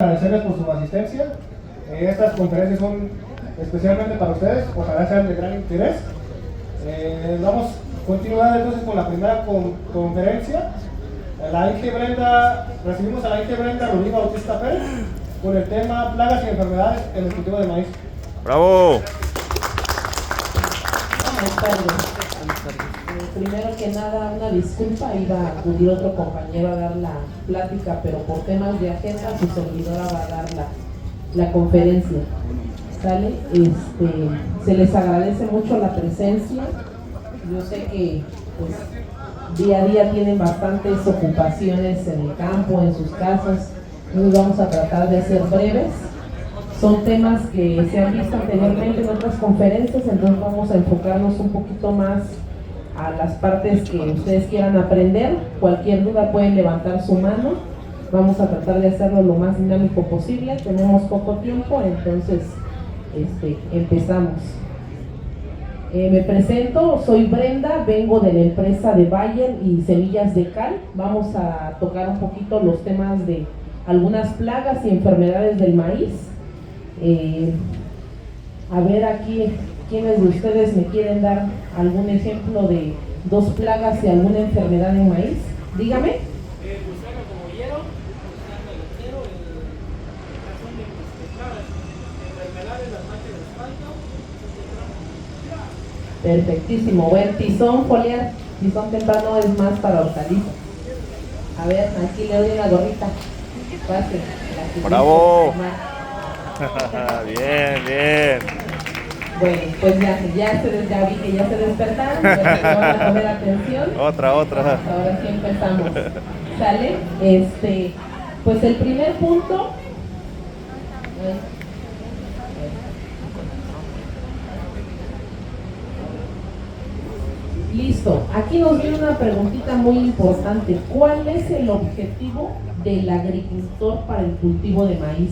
Agradecerles por su asistencia. Estas conferencias son especialmente para ustedes, ojalá sean de gran interés. Vamos a continuar entonces con la primera conferencia. Recibimos a la IG Brenda Rubí Bautista Pérez con el tema plagas y enfermedades en el cultivo de maíz. ¡Bravo! Buenas tardes. Primero que nada, una disculpa, iba a acudir otro compañero a dar la plática, pero por temas de agenda su servidora va a dar la conferencia. ¿Sale? Se les agradece mucho la presencia. Yo sé que pues, día a día tienen bastantes ocupaciones en el campo, en sus casas. Hoy vamos a tratar de ser breves. Son temas que se han visto anteriormente en otras conferencias, entonces vamos a enfocarnos un poquito más a las partes que ustedes quieran aprender. Cualquier duda pueden levantar su mano. Vamos a tratar de hacerlo lo más dinámico posible. Tenemos poco tiempo, entonces empezamos. Me presento, soy Brenda, vengo de la empresa de Bayer y Semillas de Cal. Vamos a tocar un poquito los temas de algunas plagas y enfermedades del maíz. A ver aquí, ¿quiénes de ustedes me quieren dar algún ejemplo de dos plagas y alguna enfermedad en maíz? Dígame. Gusano cogollero, gusano lechero, razón de plagas, enfermedades, las manchas de asfalto. Perfectísimo. Buen tizón foliar. Tizón temprano es más para hortalizas. A ver, aquí le doy una gorrita. Fácil. ¡Bravo! Bien, bien. Bueno, pues ya vi que ya se despertaron, ya van a poner atención. Otra. Ahora sí empezamos. ¿Sale? Pues el primer punto. Listo. Aquí nos viene una preguntita muy importante. ¿Cuál es el objetivo del agricultor para el cultivo de maíz?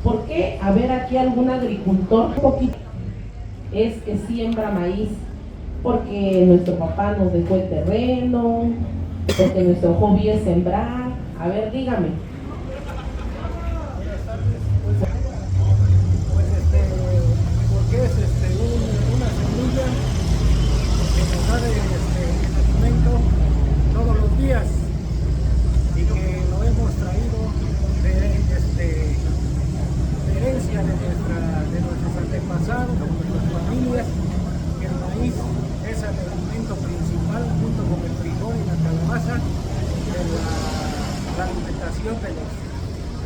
¿Por qué? A ver, aquí algún agricultor un poquito es que siembra maíz porque nuestro papá nos dejó el terreno, porque nuestro hobby es sembrar. A ver, dígame. Porque es una semilla que nos da el alimento todos los días y que lo hemos traído de herencia de nuestros antepasados, de nuestras familias, que el maíz es el alimento principal junto con el frijol y la calabaza de la alimentación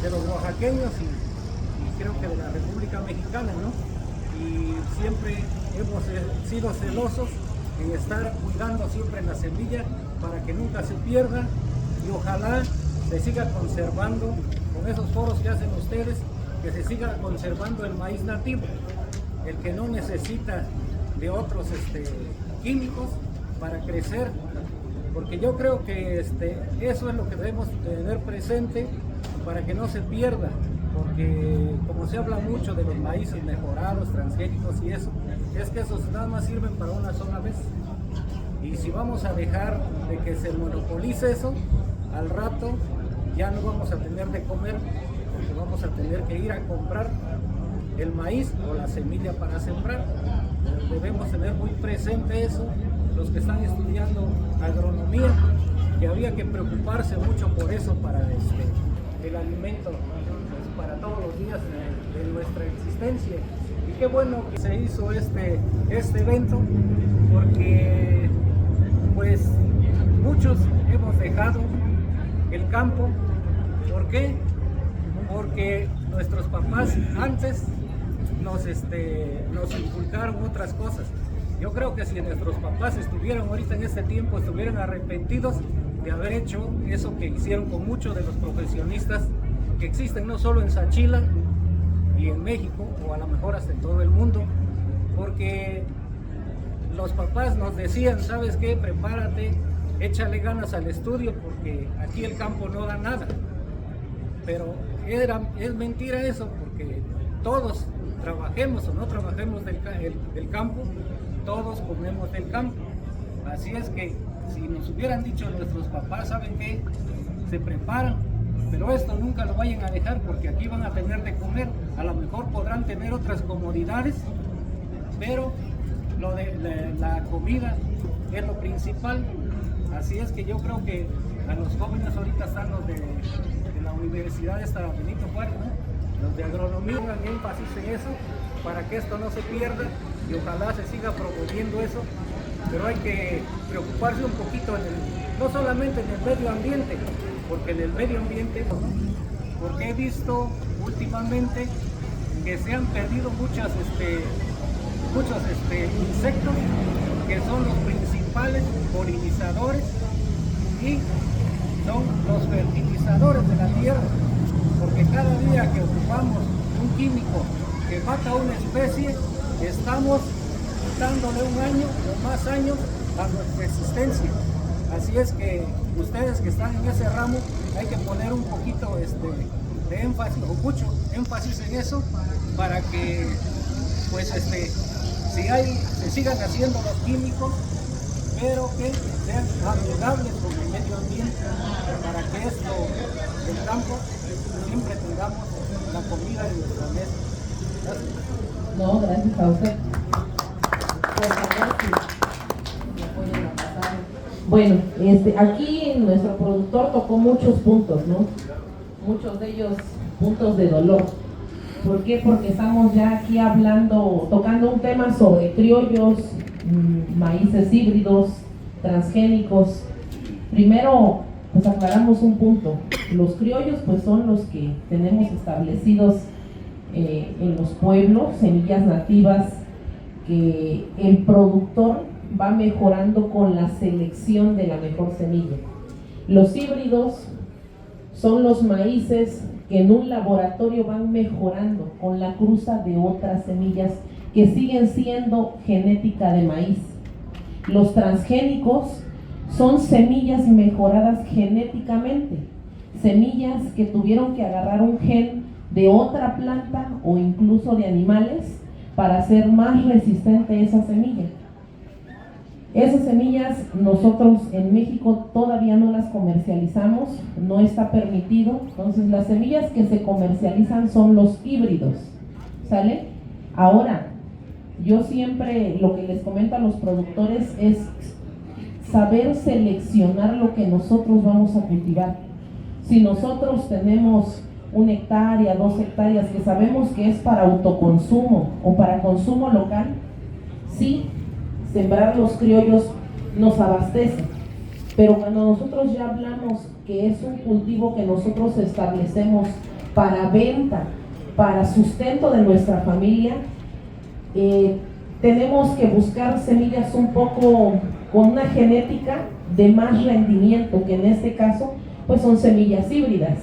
de los oaxaqueños y creo que de la República Mexicana, ¿no? Y siempre hemos sido celosos en estar cuidando siempre la semilla para que nunca se pierda y ojalá se siga conservando con esos foros que hacen ustedes, que se siga conservando el maíz nativo, el que no necesita de otros químicos para crecer, porque yo creo que eso es lo que debemos tener presente para que no se pierda, porque como se habla mucho de los maíces mejorados, transgénicos y eso, es que esos nada más sirven para una sola vez, y si vamos a dejar de que se monopolice eso, al rato ya no vamos a tener de comer, porque vamos a tener que ir a comprar el maíz o la semilla para sembrar. Debemos tener muy presente eso, los que están estudiando agronomía, que habría que preocuparse mucho por eso para el alimento pues, para todos los días de nuestra existencia. Y qué bueno que se hizo este evento, porque pues muchos hemos dejado el campo. ¿Por qué? Porque nuestros papás antes nos inculcaron otras cosas. Yo creo que si nuestros papás estuvieran ahorita en este tiempo, estuvieran arrepentidos de haber hecho eso que hicieron con muchos de los profesionistas que existen no solo en Sachila y en México, o a lo mejor hasta en todo el mundo, porque los papás nos decían, ¿sabes qué? Prepárate, échale ganas al estudio porque aquí el campo no da nada. Pero es mentira eso, porque todos trabajemos o no trabajemos del campo, todos comemos del campo. Así es que si nos hubieran dicho nuestros papás, ¿saben qué? Se preparan, pero esto nunca lo vayan a dejar porque aquí van a tener de comer. A lo mejor podrán tener otras comodidades, pero lo de la comida es lo principal. Así es que yo creo que a los jóvenes ahorita están los de la Universidad esta Benito Juárez, ¿no? Los de agronomía, pongan énfasis en eso para que esto no se pierda y ojalá se siga promoviendo eso, pero hay que preocuparse un poquito no solamente en el medio ambiente, porque en el medio ambiente, ¿no? Porque he visto últimamente que se han perdido muchos insectos que son los principales polinizadores y son los fertilizadores de la tierra, porque cada día que ocupamos un químico que mata a una especie, estamos dándole un año o más años a nuestra existencia. Así es que ustedes que están en ese ramo hay que poner un poquito de énfasis o mucho énfasis en eso para que pues se sigan haciendo los químicos, pero que sean amigables con el medio ambiente para que esto del campo siempre tengamos la comida en nuestra mesa. Gracias. No, gracias a usted. Por favor, si me apoyan a pasar. Bueno, aquí nuestro productor tocó muchos puntos, ¿no? Muchos de ellos puntos de dolor. ¿Por qué? Porque estamos ya aquí tocando un tema sobre criollos, maíces híbridos, transgénicos. Primero, pues aclaramos un punto. Los criollos, pues son los que tenemos establecidos en los pueblos, semillas nativas que el productor va mejorando con la selección de la mejor semilla. Los híbridos son los maíces que en un laboratorio van mejorando con la cruza de otras semillas que siguen siendo genética de maíz. Los transgénicos son semillas mejoradas genéticamente, semillas que tuvieron que agarrar un gen de otra planta o incluso de animales para hacer más resistente esa semilla. Esas semillas nosotros en México todavía no las comercializamos, no está permitido. Entonces las semillas que se comercializan son los híbridos, ¿sale? Ahora, yo siempre lo que les comento a los productores es saber seleccionar lo que nosotros vamos a cultivar. Si nosotros tenemos 1 hectárea, 2 hectáreas que sabemos que es para autoconsumo o para consumo local, sí, sembrar los criollos nos abastece, pero cuando nosotros ya hablamos que es un cultivo que nosotros establecemos para venta, para sustento de nuestra familia, tenemos que buscar semillas un poco con una genética de más rendimiento, que en este caso pues son semillas híbridas.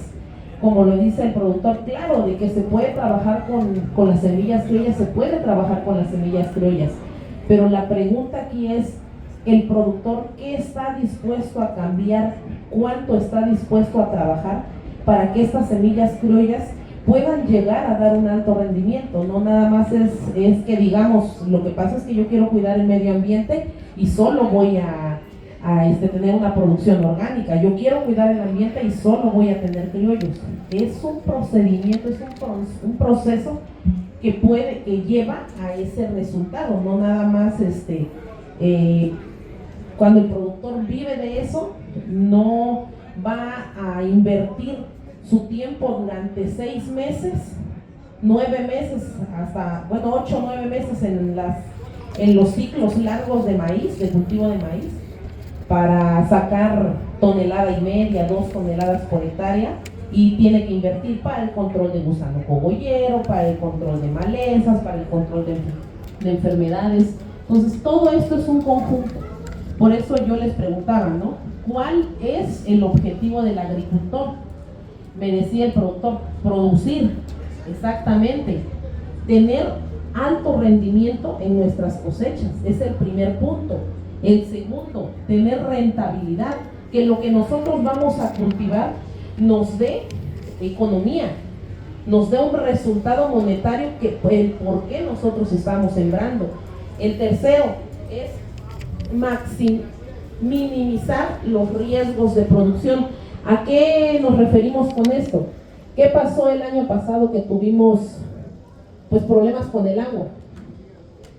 Como lo dice el productor, claro, de que se puede trabajar con las semillas criollas, se puede trabajar con las semillas criollas. Pero la pregunta aquí es, el productor, ¿qué está dispuesto a cambiar? ¿Cuánto está dispuesto a trabajar para que estas semillas criollas puedan llegar a dar un alto rendimiento? No nada más es que digamos, lo que pasa es que yo quiero cuidar el medio ambiente y solo voy a tener una producción orgánica. Yo quiero cuidar el ambiente y solo voy a tener criollos. Es un procedimiento, es un proceso que lleva a ese resultado, no nada más cuando el productor vive de eso, no va a invertir su tiempo durante 6 meses, 9 meses, hasta, 8 o 9 meses en los ciclos largos de maíz, de cultivo de maíz, para sacar 1,5 toneladas, 2 toneladas por hectárea, y tiene que invertir para el control de gusano cogollero, para el control de malezas, para el control de enfermedades. Entonces todo esto es un conjunto. Por eso yo les preguntaba, ¿no? ¿Cuál es el objetivo del agricultor? Me decía el productor, producir, exactamente, tener alto rendimiento en nuestras cosechas, es el primer punto. El segundo, tener rentabilidad, que lo que nosotros vamos a cultivar nos dé economía, nos dé un resultado monetario, que el por qué nosotros estamos sembrando. El tercero es minimizar los riesgos de producción. ¿A qué nos referimos con esto? ¿Qué pasó el año pasado que tuvimos pues problemas con el agua?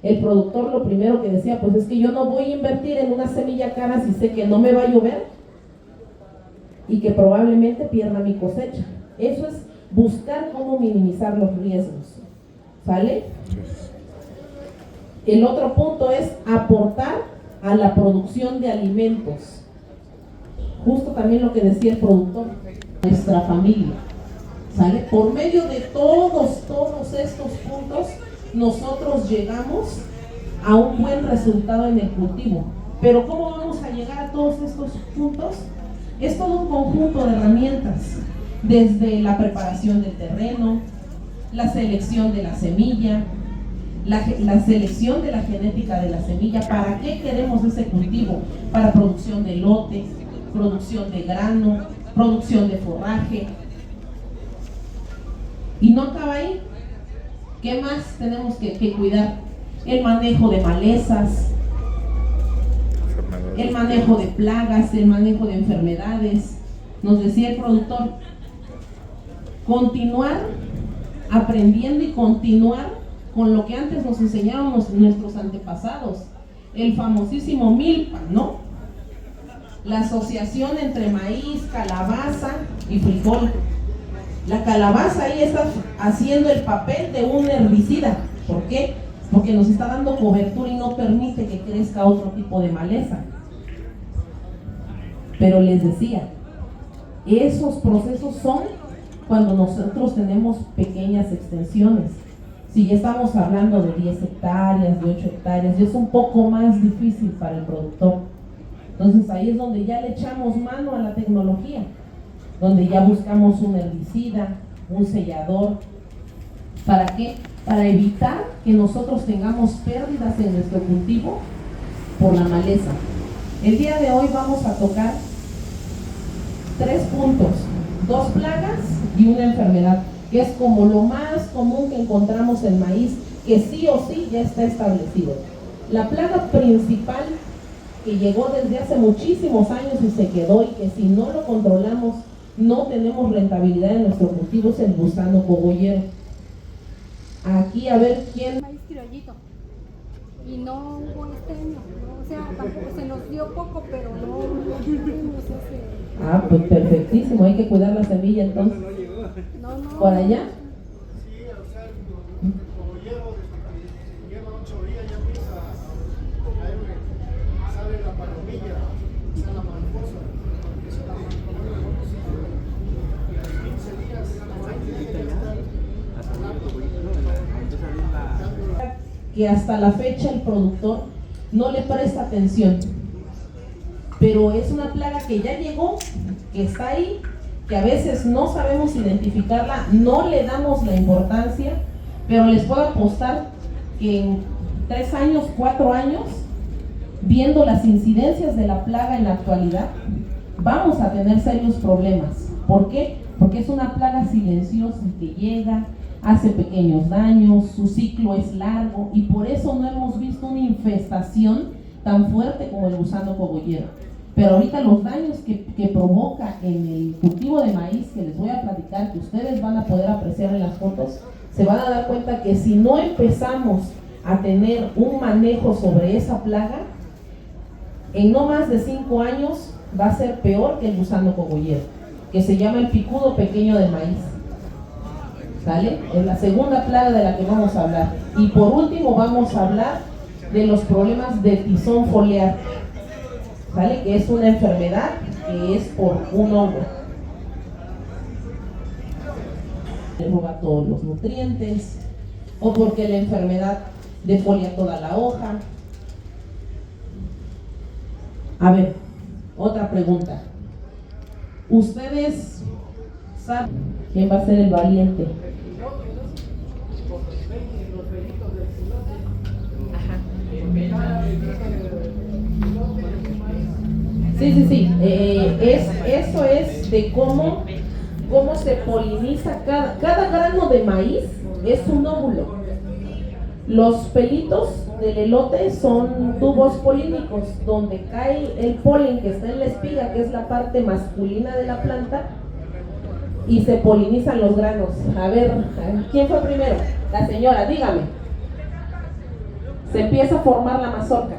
El productor lo primero que decía, pues es que yo no voy a invertir en una semilla cara si sé que no me va a llover y que probablemente pierda mi cosecha. Eso es buscar cómo minimizar los riesgos, ¿sale? El otro punto es aportar a la producción de alimentos. Justo también lo que decía el productor, nuestra familia, ¿sale? Por medio de todos estos puntos, nosotros llegamos a un buen resultado en el cultivo. Pero ¿cómo vamos a llegar a todos estos puntos? Es todo un conjunto de herramientas, desde la preparación del terreno, la selección de la semilla, la selección de la genética de la semilla. ¿Para qué queremos ese cultivo? Para producción de lote, producción de grano, producción de forraje. Y no acaba ahí. ¿Qué más tenemos que cuidar? El manejo de malezas, el manejo de plagas, el manejo de enfermedades. Nos decía el productor, continuar aprendiendo y continuar con lo que antes nos enseñaron nuestros antepasados, el famosísimo milpa, ¿no? La asociación entre maíz, calabaza y frijol. La calabaza ahí está haciendo el papel de un herbicida. ¿Por qué? Porque nos está dando cobertura y no permite que crezca otro tipo de maleza. Pero les decía, esos procesos son cuando nosotros tenemos pequeñas extensiones. Si ya estamos hablando de 10 hectáreas, de 8 hectáreas, ya es un poco más difícil para el productor. Entonces ahí es donde ya le echamos mano a la tecnología, donde ya buscamos un herbicida, un sellador. ¿Para qué? Para evitar que nosotros tengamos pérdidas en nuestro cultivo por la maleza. El día de hoy vamos a tocar 3 puntos, 2 plagas y una enfermedad, que es como lo más común que encontramos en maíz, que sí o sí ya está establecido. La plaga principal que llegó desde hace muchísimos años y se quedó, y que si no lo controlamos no tenemos rentabilidad en nuestro cultivo, es el gusano cogollero. Aquí a ver quién... Maíz criollito. Y no hubo este año, ¿no? O sea, tampoco se nos dio poco, pero no tuvimos ese... Ah, pues perfectísimo, hay que cuidar la semilla entonces. No. ¿Por allá? Sí, o sea, como lleva 8 días ya empieza a caerle, sale la palomilla, sale la mariposa. Eso la 15 días, que hasta la fecha el productor no le presta atención, pero es una plaga que ya llegó, que está ahí, que a veces no sabemos identificarla, no le damos la importancia, pero les puedo apostar que en 3 años, 4 años, viendo las incidencias de la plaga en la actualidad, vamos a tener serios problemas. ¿Por qué? Porque es una plaga silenciosa que llega, hace pequeños daños, su ciclo es largo, y por eso no hemos visto una infestación tan fuerte como el gusano cogollero. Pero ahorita los daños que provoca en el cultivo de maíz, que les voy a platicar, que ustedes van a poder apreciar en las fotos, se van a dar cuenta que si no empezamos a tener un manejo sobre esa plaga, en no más de 5 años va a ser peor que el gusano cogollero, que se llama el picudo pequeño de maíz. ¿Sale? Es la segunda plaga de la que vamos a hablar. Y por último vamos a hablar de los problemas de tizón foliar, ¿sale? Que es una enfermedad que es por un hongo. Le roba todos los nutrientes, o porque la enfermedad defolia toda la hoja. A ver, otra pregunta. ¿Ustedes saben quién va a ser el valiente? Sí. Eso es de cómo se poliniza cada grano de maíz, es un óvulo. Los pelitos del elote son tubos polínicos, donde cae el polen que está en la espiga, que es la parte masculina de la planta, y se polinizan los granos. A ver, ¿quién fue primero? La señora, dígame. Se empieza a formar la mazorca.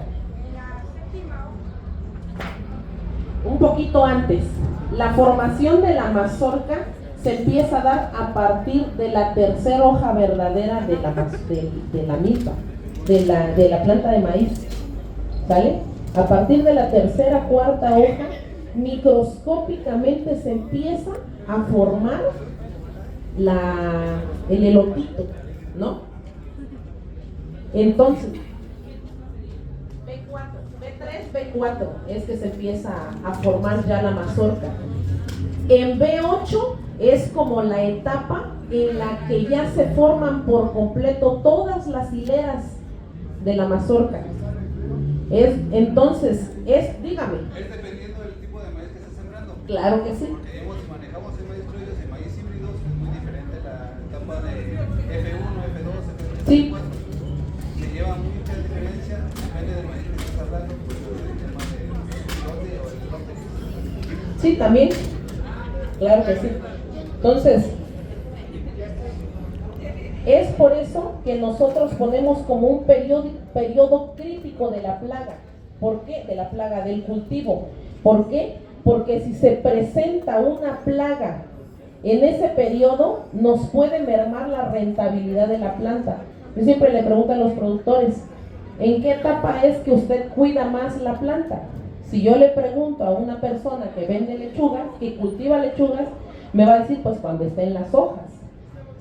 Un poquito antes. La formación de la mazorca se empieza a dar a partir de la tercera hoja verdadera de la misma, de la planta de maíz. ¿Sale? A partir de la tercera, cuarta hoja, microscópicamente se empieza a formar el elotito, ¿no? Entonces, B3, B4 es que se empieza a formar ya la mazorca. En B8 es como la etapa en la que ya se forman por completo todas las hileras de la mazorca. Entonces, dígame. Es dependiendo del tipo de maíz que estés sembrando. Claro que sí. Porque si manejamos el maíz criollo y maíz híbridos, es muy diferente la etapa de F1, F2, F3, Sí. F4. Se lleva mucha diferencia, depende del maíz que estés hablando, pues el tema del lote o el lote. Sí, también. Claro que sí. Entonces, es por eso que nosotros ponemos como un periodo crítico de la plaga. ¿Por qué? De la plaga del cultivo. ¿Por qué? Porque si se presenta una plaga en ese periodo, nos puede mermar la rentabilidad de la planta. Yo siempre le pregunto a los productores, ¿en qué etapa es que usted cuida más la planta? Si yo le pregunto a una persona que vende lechugas, que cultiva lechugas, me va a decir, pues cuando está en las hojas.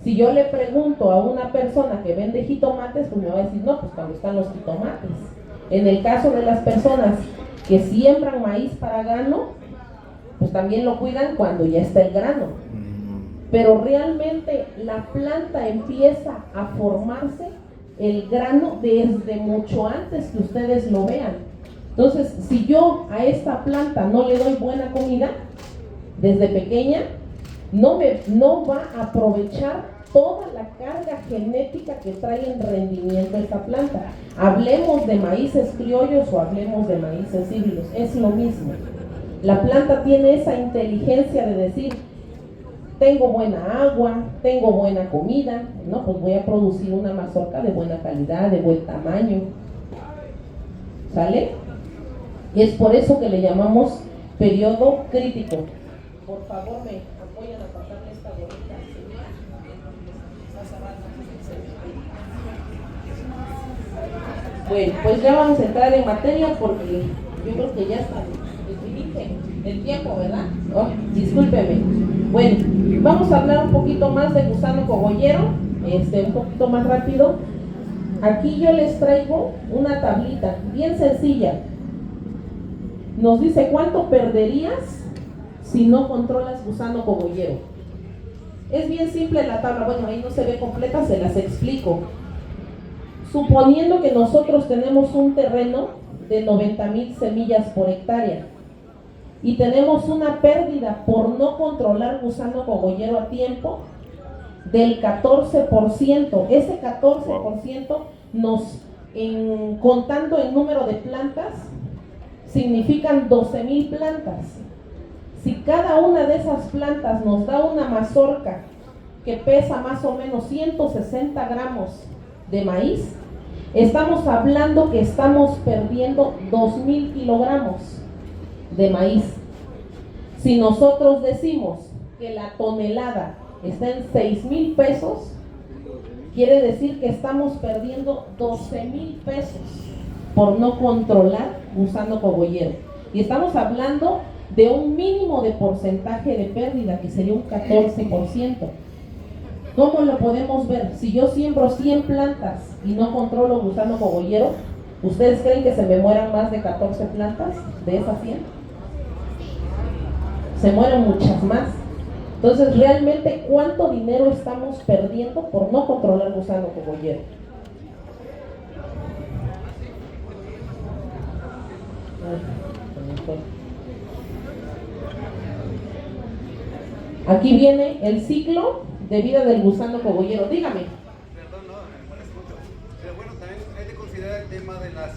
Si yo le pregunto a una persona que vende jitomates, pues me va a decir, no, pues cuando están los jitomates. En el caso de las personas que siembran maíz para grano, pues también lo cuidan cuando ya está el grano. Pero realmente la planta empieza a formarse el grano desde mucho antes que ustedes lo vean. Entonces, si yo a esta planta no le doy buena comida desde pequeña, no va a aprovechar toda la carga genética que trae en rendimiento esta planta. Hablemos de maíces criollos o hablemos de maíces híbridos, es lo mismo. La planta tiene esa inteligencia de decir, tengo buena agua, tengo buena comida, no, pues voy a producir una mazorca de buena calidad, de buen tamaño. ¿Sale? Y es por eso que le llamamos periodo crítico. Por favor, me apoyan a pasarle esta gorrita. Bueno, pues ya vamos a entrar en materia porque yo creo que ya está el tiempo, ¿verdad? Oh, discúlpeme. Bueno, vamos a hablar un poquito más de gusano cogollero, un poquito más rápido. Aquí yo les traigo una tablita bien sencilla. Nos dice cuánto perderías si no controlas gusano cogollero. Es bien simple la tabla, bueno, ahí no se ve completa, se las explico. Suponiendo que nosotros tenemos un terreno de 90,000 semillas por hectárea y tenemos una pérdida por no controlar gusano cogollero a tiempo del 14%. Ese 14% contando el número de plantas, significan 12,000 plantas. Si cada una de esas plantas nos da una mazorca que pesa más o menos 160 gramos de maíz, estamos hablando que estamos perdiendo 2,000 kilogramos de maíz. Si nosotros decimos que la tonelada está en 6,000 pesos, quiere decir que estamos perdiendo 12,000 pesos por no controlar gusano cogollero. Y estamos hablando de un mínimo de porcentaje de pérdida, que sería un 14%. ¿Cómo lo podemos ver? Si yo siembro 100 plantas y no controlo gusano cogollero, ¿ustedes creen que se me mueran más de 14 plantas de esas 100? Se mueren muchas más. Entonces, realmente, ¿cuánto dinero estamos perdiendo por no controlar gusano cogollero? Aquí viene el ciclo de vida del gusano cogollero. Dígame. Perdón, no escucho. Pero bueno, también hay que considerar el tema de las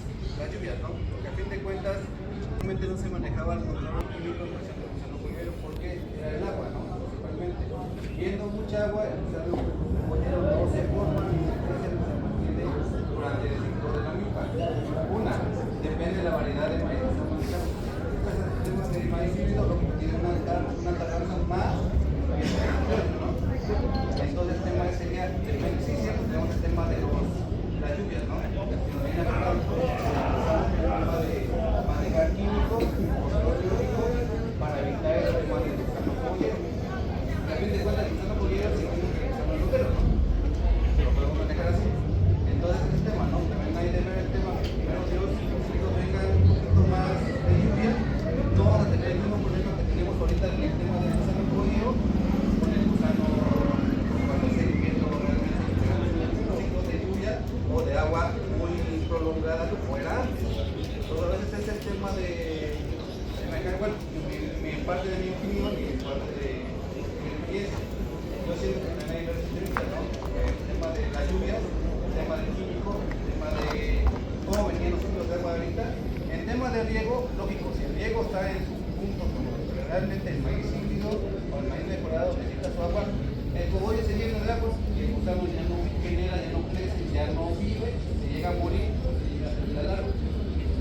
lluvias, ¿no? Porque a fin de cuentas, realmente no se manejaban los controles químicos en el gusano cogollero porque era el agua, ¿no? Principalmente. Viendo mucha agua, el gusano cogollero no se forma ni se crece ni se mantiene durante el ciclo de la milpa. Una, depende de la variedad de maíz que estamos manejando. Este es el tema del maíz híbrido, lo que tiene una tardanza más. Entonces el tema sería, sí, siempre tenemos el tema de las lluvias, ¿no? El tema de manejar químicos, biológicos, para evitar el tema del gusano cogollero. A fin de cuentas, el gusano cogollero se tiene que usar un lutero, ¿no? Lo podemos manejar así. Entonces el tema, ¿no? También hay de ver el tema que primero Dios, si los hijos vengan un poquito más de lluvia, no van a tener el mismo problema que tenemos ahorita en el tema del gusano cogollero. O de agua muy prolongada como era antes. Entonces a veces es el tema de bueno, mi parte de mi opinión y mi parte de mi experiencia. Yo siento que también hay resistencia, ¿no? El tema de las lluvias, el tema del químico, el tema de cómo venían los ciclos de agua ahorita. En tema de riego, lógico, si el riego está en sus puntos como realmente el maíz híbrido o el maíz mejorado necesita su agua, el cogollo se llena de agua y el gusano ya no genera, ya no crece, ya no vive, se llega a morir, se llega a hacer la larva.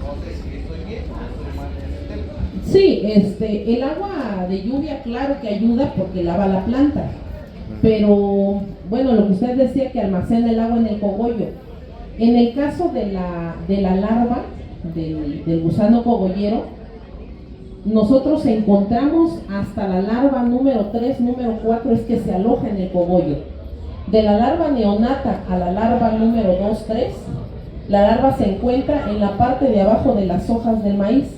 No sé si estoy bien o estoy mal en el tema. Sí, el agua de lluvia claro que ayuda porque lava la planta, pero bueno, lo que usted decía que almacena el agua en el cogollo. En el caso de la larva del gusano cogollero, nosotros encontramos hasta la larva número 3, número 4 es que se aloja en el cogollo. De la larva neonata a la larva número 2, 3, la larva se encuentra en la parte de abajo de las hojas del maíz.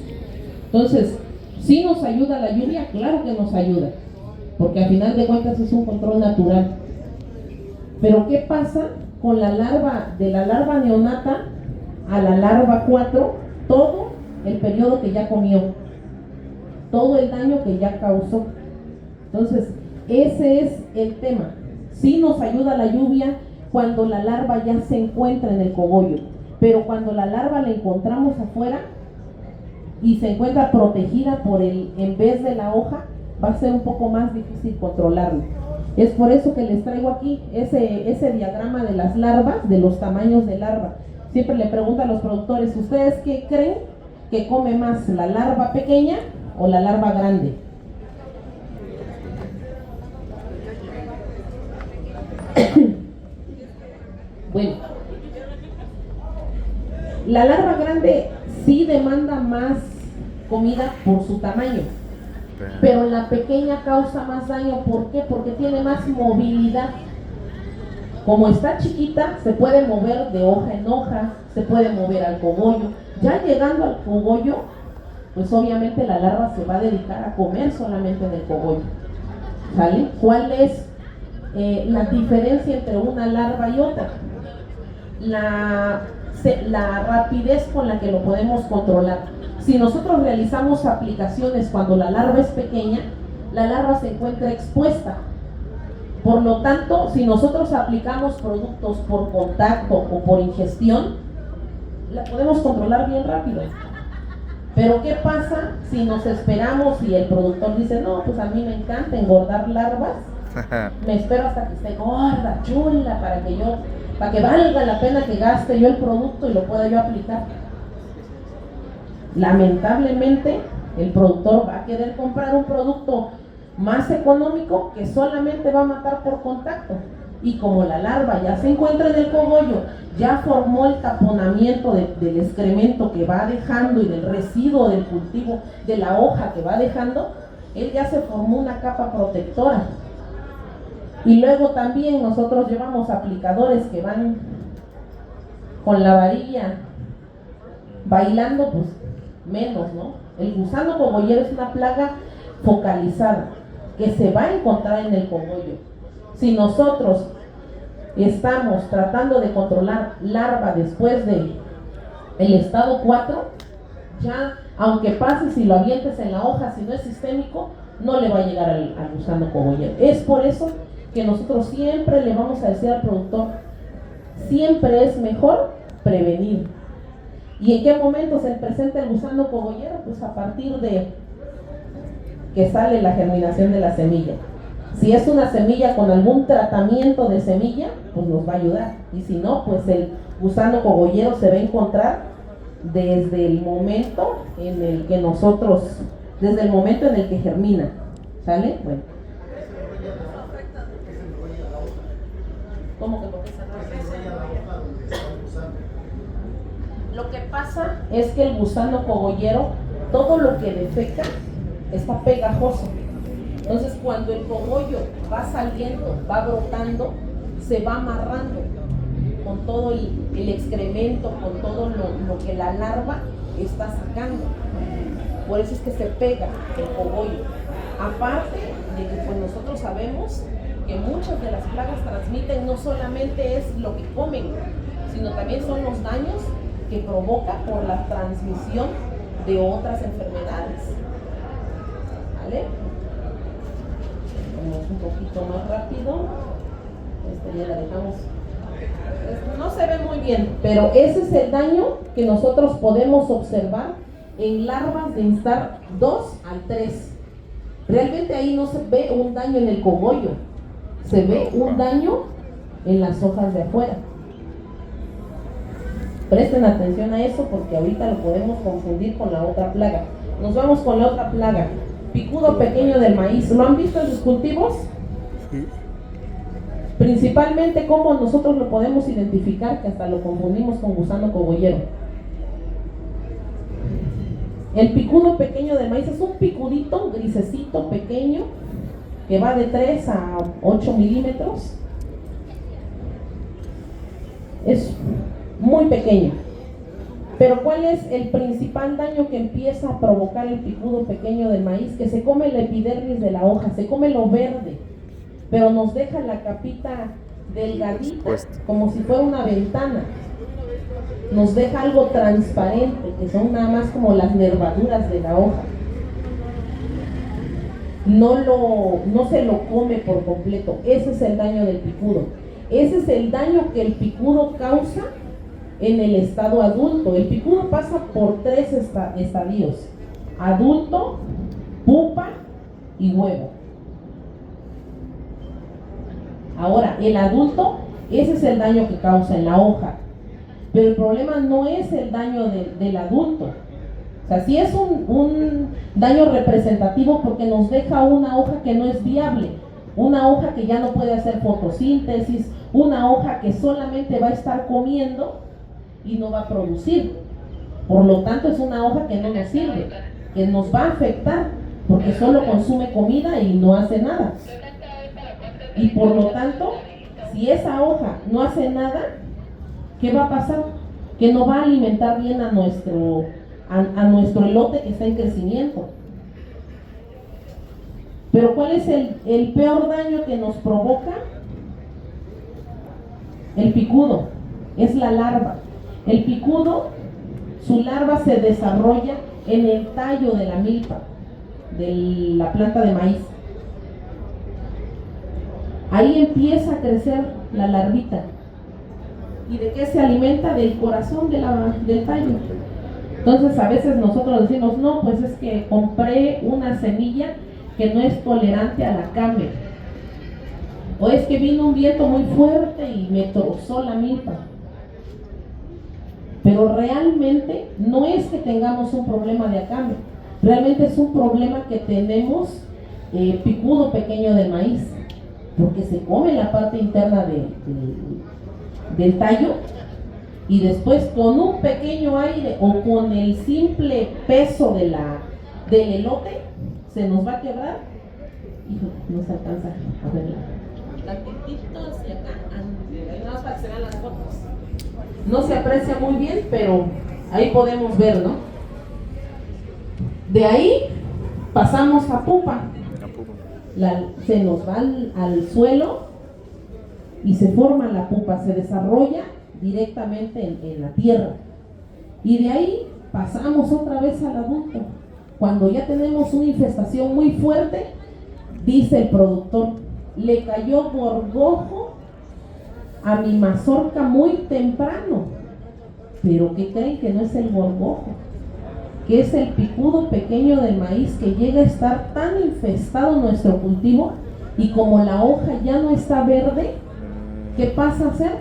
Entonces, ¿sí nos ayuda la lluvia? Claro que nos ayuda, porque a final de cuentas es un control natural. Pero ¿qué pasa con la larva, de la larva neonata a la larva 4? Todo el periodo que ya comió, todo el daño que ya causó. Entonces, ese es el tema. Sí nos ayuda la lluvia cuando la larva ya se encuentra en el cogollo, pero cuando la larva la encontramos afuera y se encuentra protegida por en vez de la hoja, va a ser un poco más difícil controlarlo. Es por eso que les traigo aquí ese diagrama de las larvas, de los tamaños de larva. Siempre le pregunto a los productores, ¿ustedes qué creen que come más, la larva pequeña o la larva grande? Bueno, la larva grande sí demanda más comida por su tamaño, pero la pequeña causa más daño. ¿Por qué? Porque tiene más movilidad. Como está chiquita, se puede mover de hoja en hoja, se puede mover al cogollo. Ya llegando al cogollo, pues obviamente la larva se va a dedicar a comer solamente en el cogollo. ¿Sale? ¿Cuál es la diferencia entre una larva y otra? La rapidez con la que lo podemos controlar. Si nosotros realizamos aplicaciones cuando la larva es pequeña, la larva se encuentra expuesta. Por lo tanto, si nosotros aplicamos productos por contacto o por ingestión, la podemos controlar bien rápido. Pero ¿qué pasa si nos esperamos y el productor dice, no, pues a mí me encanta engordar larvas, me espero hasta que esté gorda, chula, para que valga la pena que gaste yo el producto y lo pueda yo aplicar? Lamentablemente, el productor va a querer comprar un producto más económico que solamente va a matar por contacto. Y como la larva ya se encuentra en el cogollo, ya formó el taponamiento del excremento que va dejando y del residuo del cultivo, de la hoja que va dejando, él ya se formó una capa protectora. Y luego también nosotros llevamos aplicadores que van con la varilla bailando, pues menos, ¿no? El gusano cogollero es una plaga focalizada que se va a encontrar en el cogollo. Si nosotros estamos tratando de controlar larva después de el estado 4, ya aunque pases y lo avientes en la hoja, si no es sistémico, no le va a llegar al gusano cogollero. Es por eso que nosotros siempre le vamos a decir al productor, siempre es mejor prevenir ¿Y en qué momento se presenta el gusano cogollero? Pues a partir de que sale la germinación de la semilla. Si es una semilla con algún tratamiento de semilla, pues nos va a ayudar. Y si no, pues el gusano cogollero se va a encontrar desde el momento en el que desde el momento en el que germina. ¿Sale? Bueno. ¿Cómo que por qué se Lo que pasa es que el gusano cogollero, todo lo que defeca está pegajoso. Entonces cuando el cogollo va saliendo, va brotando, se va amarrando con todo el excremento, con todo lo que la larva está sacando. Por eso es que se pega el cogollo. Aparte de que pues nosotros sabemos que muchas de las plagas transmiten, no solamente es lo que comen, sino también son los daños que provoca por la transmisión de otras enfermedades. ¿Vale? Vamos un poquito más rápido. Ya la dejamos. No se ve muy bien, pero ese es el daño que nosotros podemos observar en larvas de instar 2 al 3. Realmente ahí no se ve un daño en el cogollo, se ve un daño en las hojas de afuera. Presten atención a eso porque ahorita lo podemos confundir con la otra plaga. Nos vamos con la otra plaga, picudo pequeño del maíz. ¿Lo han visto en sus cultivos? Sí. Principalmente, ¿cómo nosotros lo podemos identificar? Que hasta lo confundimos con gusano cogollero. El picudo pequeño del maíz es un picudito grisecito pequeño que va de 3 a 8 milímetros. Es muy pequeño. Pero ¿cuál es el principal daño que empieza a provocar el picudo pequeño del maíz? Que se come la epidermis de la hoja, se come lo verde, pero nos deja la capita delgadita, como si fuera una ventana. Nos deja algo transparente, que son nada más como las nervaduras de la hoja. No se lo come por completo. Ese es el daño del picudo. Ese es el daño que el picudo causa en el estado adulto. El picudo pasa por 3 estadios: adulto, pupa y huevo. Ahora, el adulto, ese es el daño que causa en la hoja. Pero el problema no es el daño del adulto. O sea, sí es un daño representativo porque nos deja una hoja que no es viable, una hoja que ya no puede hacer fotosíntesis, una hoja que solamente va a estar comiendo y no va a producir. Por lo tanto, es una hoja que no nos sirve, que nos va a afectar porque solo consume comida y no hace nada. Y por lo tanto, si esa hoja no hace nada, ¿qué va a pasar? Que no va a alimentar bien a nuestro elote que está en crecimiento. Pero ¿cuál es el peor daño que nos provoca? El picudo, es la larva. El picudo, su larva se desarrolla en el tallo de la milpa, de la planta de maíz. Ahí empieza a crecer la larvita. ¿Y de qué se alimenta? Del corazón del tallo. Entonces a veces nosotros decimos, no, pues es que compré una semilla que no es tolerante a la came. O es que vino un viento muy fuerte y me trozó la milpa. Pero realmente no es que tengamos un problema de acame. Realmente es un problema que tenemos picudo pequeño de maíz. Porque se come la parte interna del tallo y después con un pequeño aire o con el simple peso del elote se nos va a quebrar. Hijo, no se alcanza a verla. Tantitito hacia acá, nada más para que se vean las fotos. No se aprecia muy bien, pero ahí podemos ver, ¿no? De ahí pasamos a pupa. Se nos va al suelo y se forma la pupa, se desarrolla directamente en la tierra. Y de ahí pasamos otra vez al adulto. Cuando ya tenemos una infestación muy fuerte, dice el productor, le cayó gorgojo a mi mazorca muy temprano. Pero ¿qué creen? Que no es el gorgojo, que es el picudo pequeño de maíz que llega a estar tan infestado nuestro cultivo, y como la hoja ya no está verde, ¿qué pasa a hacer?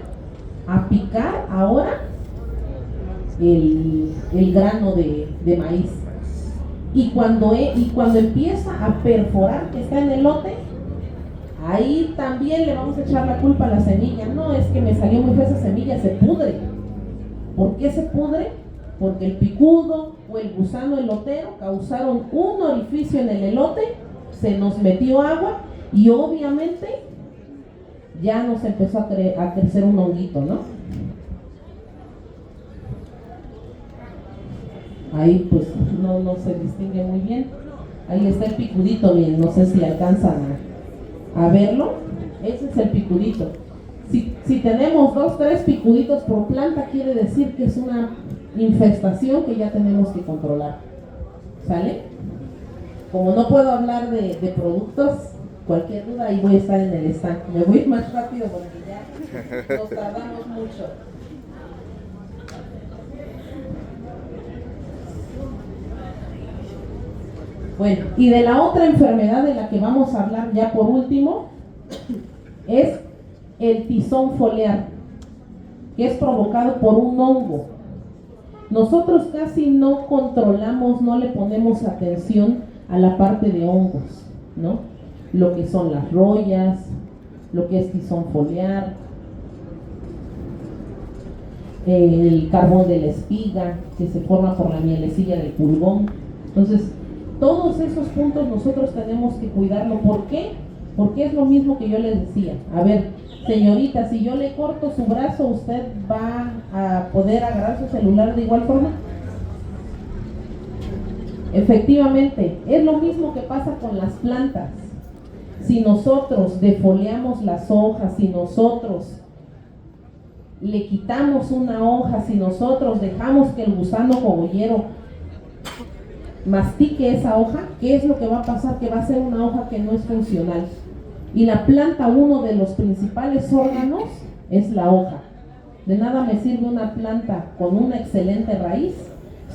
A picar ahora el grano de maíz. Y cuando empieza a perforar, que está en el lote, ahí también le vamos a echar la culpa a la semilla. No, es que me salió muy fea esa semilla, se pudre. ¿Por qué se pudre? Porque el picudo o el gusano elotero causaron un orificio en el elote, se nos metió agua y obviamente ya nos empezó a crecer un honguito, ¿no? Ahí pues no se distingue muy bien. Ahí está el picudito, bien, no sé si alcanzan a verlo. Ese es el picudito. Si tenemos 2, 3 picuditos por planta, quiere decir que es una infestación que ya tenemos que controlar. ¿Sale? Como no puedo hablar de productos, cualquier duda ahí voy a estar en el stand. Me voy más rápido porque ya nos tardamos mucho. Bueno, y de la otra enfermedad de la que vamos a hablar ya por último es el tizón foliar, que es provocado por un hongo. Nosotros casi no controlamos, no le ponemos atención a la parte de hongos, ¿no? Lo que son las rollas, lo que es tizón foliar, el carbón de la espiga, que se forma por la mielecilla del pulgón. Entonces, todos esos puntos nosotros tenemos que cuidarlo. ¿Por qué? Porque es lo mismo que yo les decía. A ver, señorita, si yo le corto su brazo, ¿usted va a poder agarrar su celular de igual forma? Efectivamente, es lo mismo que pasa con las plantas. Si nosotros defoliamos las hojas, si nosotros le quitamos una hoja, si nosotros dejamos que el gusano cogollero mastique esa hoja, ¿qué es lo que va a pasar? Que va a ser una hoja que no es funcional. Y la planta, uno de los principales órganos es la hoja. De nada me sirve una planta con una excelente raíz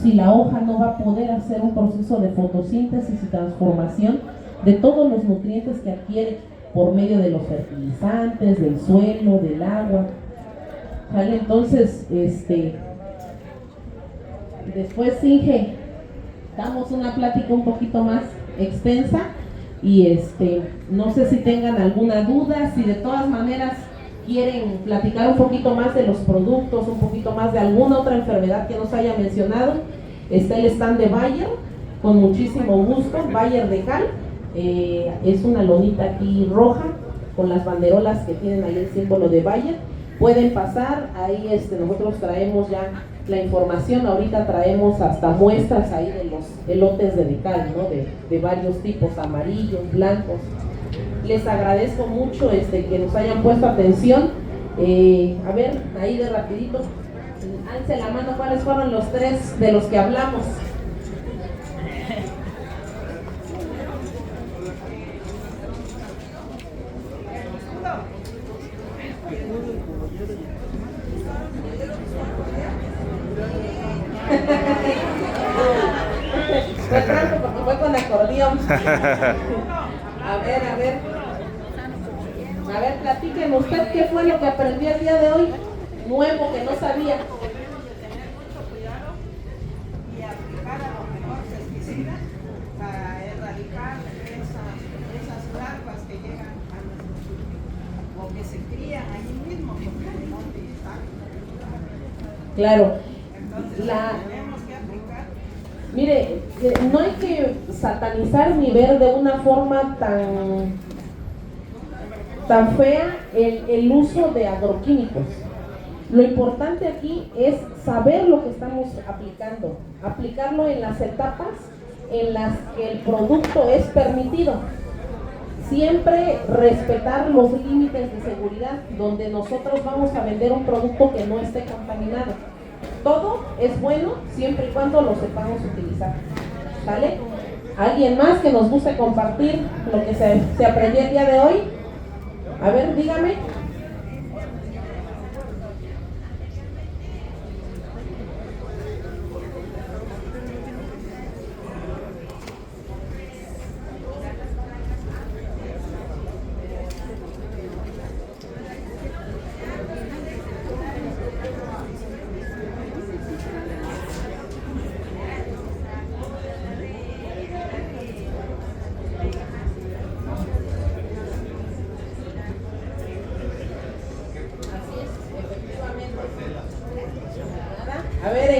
si la hoja no va a poder hacer un proceso de fotosíntesis y transformación de todos los nutrientes que adquiere por medio de los fertilizantes, del suelo, del agua. ¿Vale? Entonces, después, Inge, damos una plática un poquito más extensa y no sé si tengan alguna duda, si de todas maneras quieren platicar un poquito más de los productos, un poquito más de alguna otra enfermedad que nos haya mencionado. Está el stand de Bayer, con muchísimo gusto. Bayer de Cal, es una lonita aquí roja con las banderolas que tienen ahí el símbolo de Bayer. Pueden pasar, ahí nosotros traemos ya la información. Ahorita traemos hasta muestras ahí de los elotes de Decal, ¿no? De varios tipos, amarillos, blancos. Les agradezco mucho que nos hayan puesto atención. A ver, ahí de rapidito, alce la mano, ¿cuáles fueron los 3 de los que hablamos? Fue trampa porque fue con acordeón. A ver, platíqueme usted qué fue lo que aprendió el día de hoy, nuevo, que no sabía. Tener mucho cuidado y aplicar a lo mejor pesticidas para erradicar esas larvas que llegan a nuestro cultivo o que se crían allí mismo porque el monte está. Claro. Entonces tenemos que aplicar. Mire, no hay que satanizar ni ver de una forma tan fea el uso de agroquímicos. Lo importante aquí es saber lo que estamos aplicando, aplicarlo en las etapas en las que el producto es permitido. Siempre respetar los límites de seguridad, donde nosotros vamos a vender un producto que no esté contaminado. Todo es bueno siempre y cuando lo sepamos utilizar. ¿Sale? ¿Alguien más que nos guste compartir lo que se aprendió el día de hoy? A ver, dígame.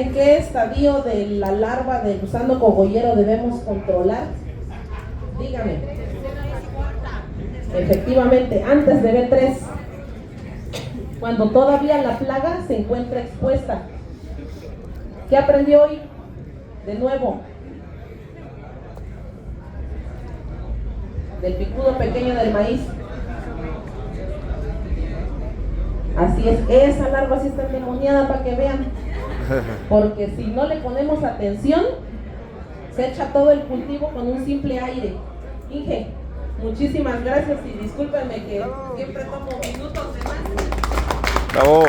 en qué estadio de la larva del gusano cogollero debemos controlar. Dígame. Efectivamente, antes de B3, cuando todavía la plaga se encuentra expuesta. ¿Qué aprendió hoy? De nuevo, del picudo pequeño del maíz. Así es, esa larva sí está endemoniada para que vean. Porque si no le ponemos atención, se echa todo el cultivo con un simple aire. Inge, muchísimas gracias y discúlpenme que siempre tomo minutos de más. Bravo.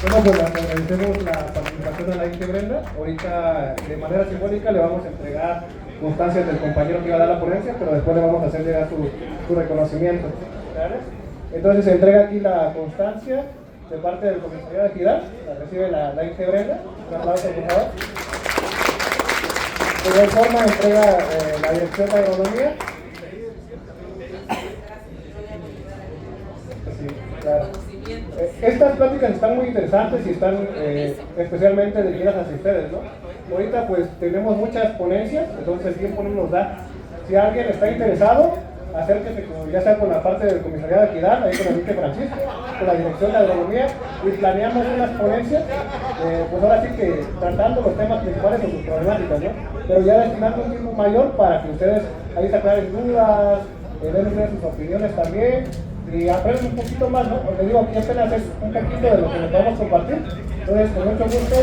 Bueno, pues le agradecemos la participación de la Inge Brenda. Ahorita, de manera simbólica, le vamos a entregar constancias del compañero que iba a dar la ponencia, pero después le vamos a hacer llegar su reconocimiento. ¿Vale? Entonces se entrega aquí la constancia de parte del comisariado de Equidad. La recibe la Inge Brenda. Un aplauso, por favor. De igual forma entrega la dirección de agronomía. Sí, claro. Estas pláticas están muy interesantes y están especialmente dirigidas hacia ustedes, ¿no? Ahorita pues tenemos muchas ponencias, entonces el tiempo no nos da. Si alguien está interesado, acérquese ya sea con la parte del comisariado de Equidad, ahí con el Enrique Francisco, con la dirección de agronomía, y planeamos unas ponencias, pues ahora sí que tratando los temas principales o sus problemáticas, ¿no? Pero ya destinando un tiempo mayor para que ustedes ahí se aclaren dudas, den ustedes sus opiniones también, y aprendan un poquito más, ¿no? Les digo, aquí apenas es un poquito de lo que les podemos compartir, entonces con mucho gusto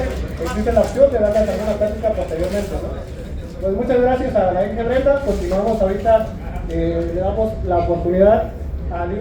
existe la opción de darles alguna práctica posteriormente, ¿no? Pues muchas gracias a la Inge Brenda, continuamos ahorita, le damos la oportunidad al